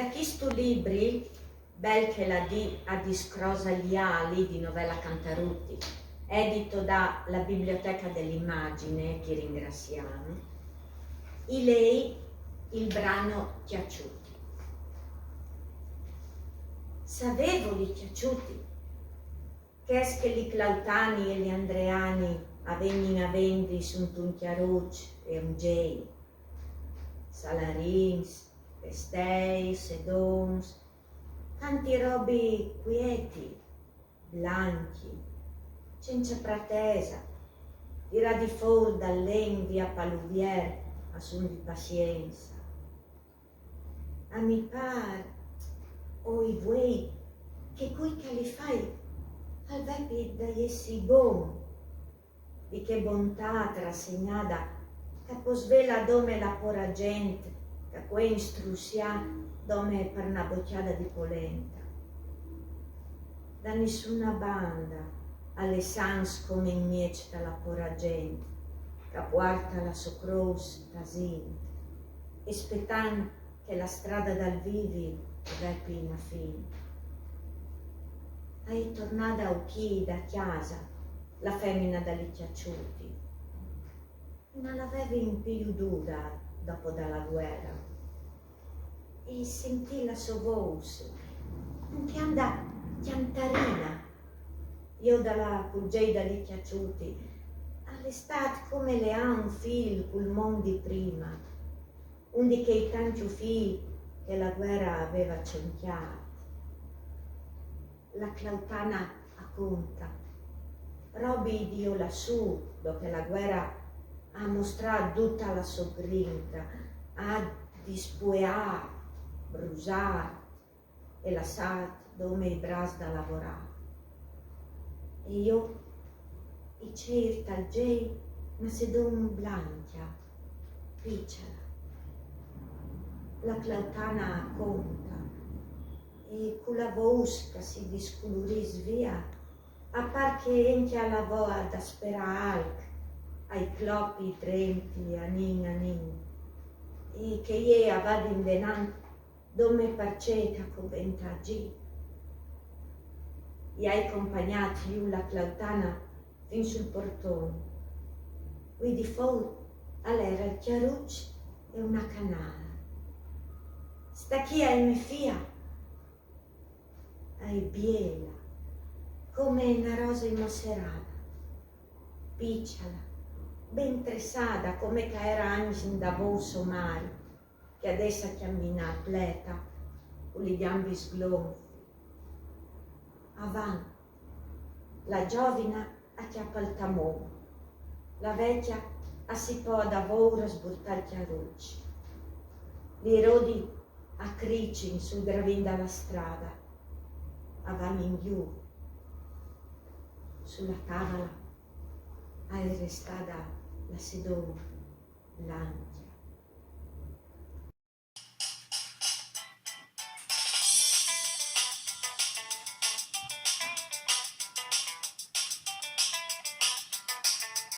Da questo libri, bel che la di a discrosa gli ali di Novella Cantarutti, edito dalla Biblioteca dell'Immagine, che ringraziamo, e lei il brano Chiacciuti. Sapevo li Chiacciuti, che es che li Clautani e gli Andreani avvennin avendi sunt un Chiarucci e un Gei, Salarins, Estei, Sedons, tanti robi quieti, blanchi, senza pretesa, tira di fuori dall'envia paluvier a son di pazienza. A mi par, oi vuoi, che qui che li fai, al vepi da essi bon, di che bontà trasegnada, che posvela dome la pora gente, che quei istrusia dome per una bocciada di polenta. Da nessuna banda alle sans come in miecita la pora gente, che porta la socrous tasint, e spettan che la strada dal vivi vepi in fin. Hai tornata a occhi da chiesa la femmina dagli Chiacciuti. Non l'avevi in più dura dopo dalla guerra e sentì la sua voce, un pianda chiantarina. Io dalla cuggei dagli Chiacciuti all'estate come le ha un figlio col mondo di prima, undi che i tanti figli che la guerra aveva cenchiato. La Clautana a conta, robi Dio lassù, dopo la guerra ha mostrato tutta la sua grinta, ha dispueato, bruciato e lasciato dove i bras da lavorare. E io, i certa al gei, ma se don blancia, piccola. La Clautana conta, e con la voce che si discoloris via, a par che enchia la voa da spera alc, ai cloppi trenti, anin, e che ie avad indenant, dome parceca coventaggi. E hai accompagnati io la Clautana fin sul portone. Qui di fuori all'era il Chiarucci e una canala. Sta chi ai me fia, ai biela, come una rosa immacerata, picciola, ben tressata come che era anni da bosso mare, che adesso cammina atleta, con gli gambi sgonfi. Avanti, la giovina acchiappa il tamone, la vecchia si può da ora sburtare Chiarucci. Li rodi a cricin sul gravin dalla strada, avanti in giù, sulla tavola è restata la sedona blanca.